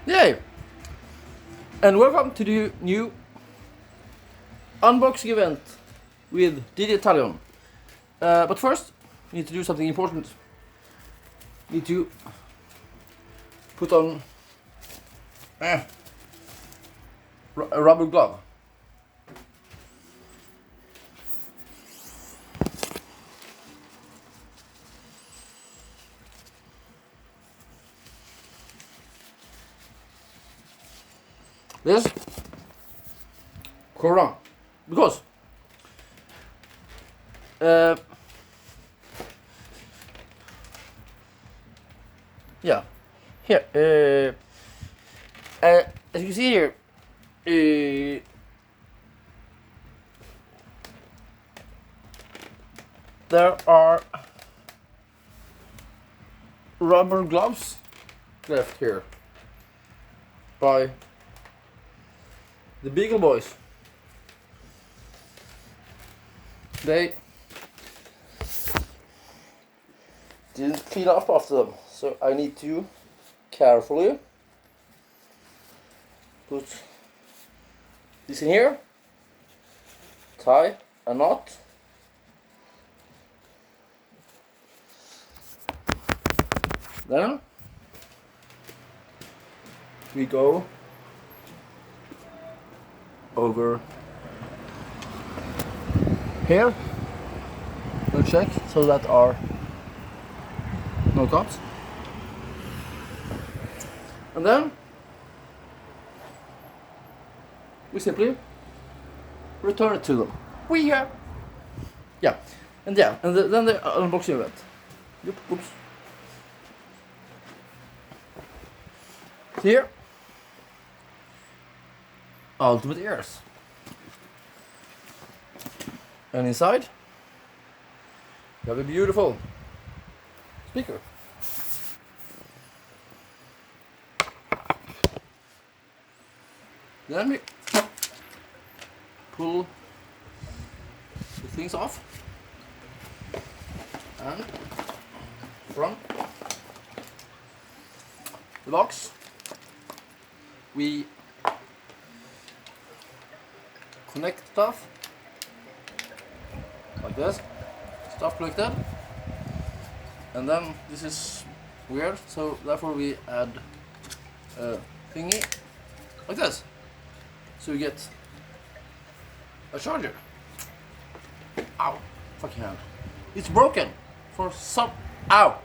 Yay! And welcome to the new unboxing event with DJ Thallion. But first, we need to do something important. We need to put on a rubber glove. This corona because yeah, here as you can see here, there are rubber gloves left here by the Beagle boys. They didn't clean up after them, so I need to carefully put this in here, tie a knot, then we go over here. We'll check so that are no cuts, and then we simply return it to them. Yeah, and then the unboxing event. Yep, oops. Here, ultimate ears, and inside you have a beautiful speaker. Then we pull the things off, and from the box we connect stuff like this, stuff connected, and then this is weird, so therefore we add a thingy like this, so we get a charger. Ow, fucking hand, it's broken for some, ow,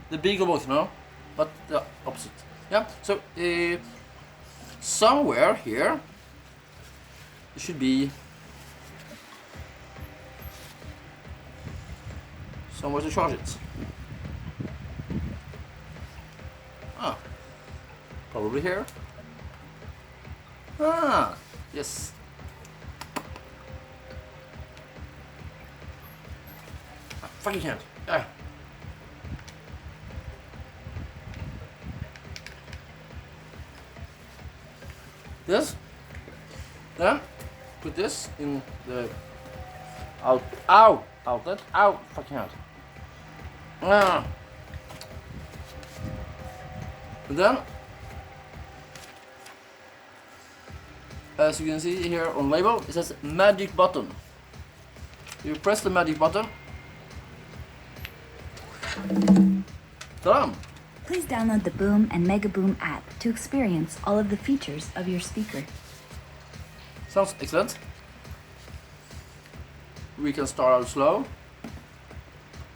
the Beagle both, but the opposite. Yeah, so somewhere here it should be somewhere to charge it. Probably here. Yes. Fucking hand. This. Then put this in the outlet. Ow, fucking hand. And then, as you can see here on label, it says magic button. You press the magic button. Ta-da! Please download the Boom and MegaBoom app to experience all of the features of your speaker. Sounds excellent. We can start out slow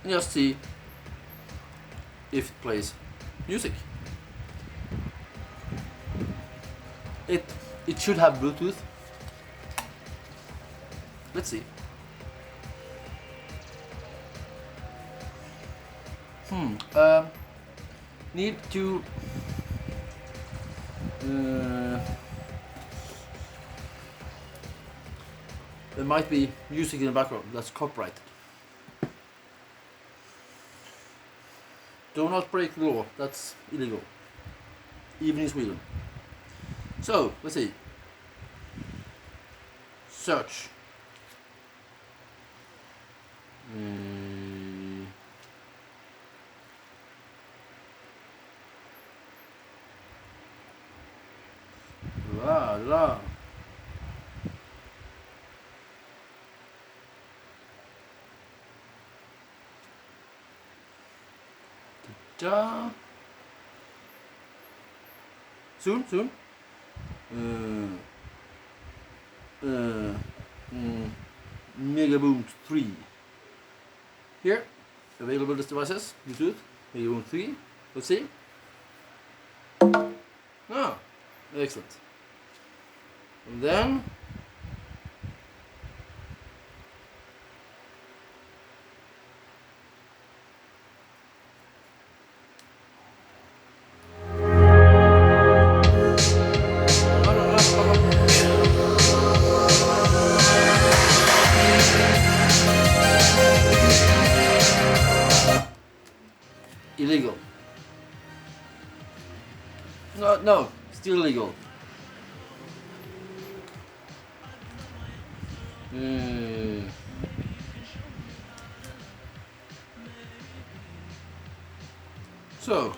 and just see if it plays music. It should have Bluetooth. Let's see. Need to there might be music in the background that's copyrighted. Do not break the law, that's illegal, even in Sweden. So, let's see. Search. nära. Da. Soon. MegaBoom 3. Here, available devices, Bluetooth, MegaBoom 3. Let's see. Ah, excellent. And then illegal. No, still illegal. So.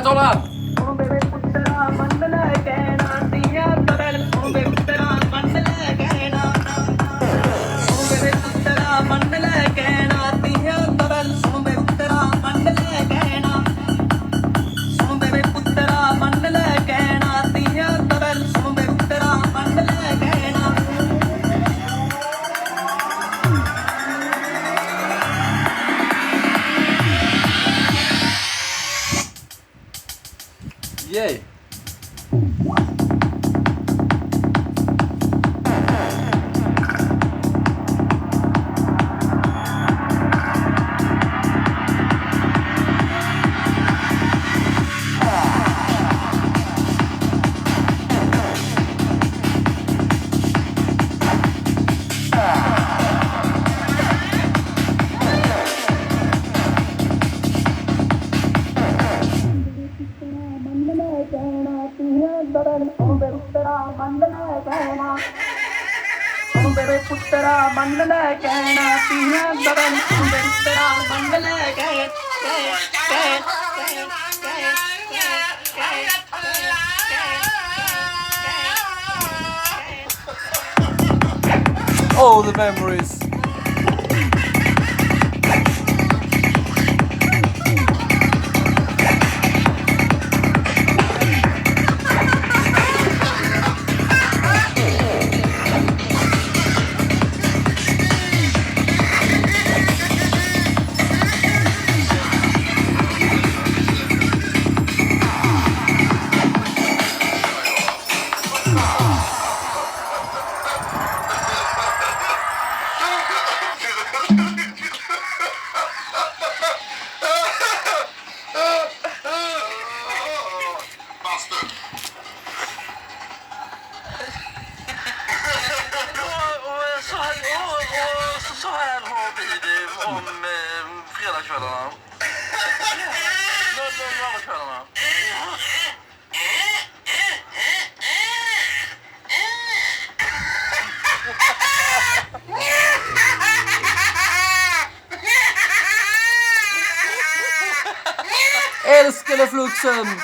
Tola! Yay! Oh, the memories! Så här har vi det om fredagskvällarna. Lördagskvällarna. Älskade fluxen!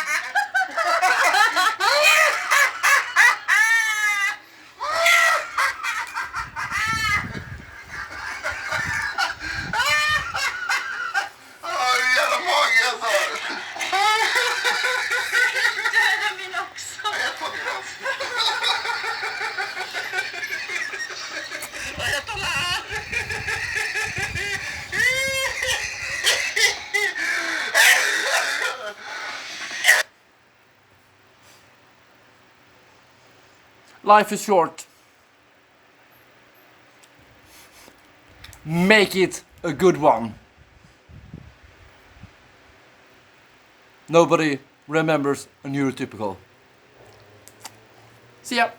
Life is short. Make it a good one. Nobody remembers a neurotypical. See ya.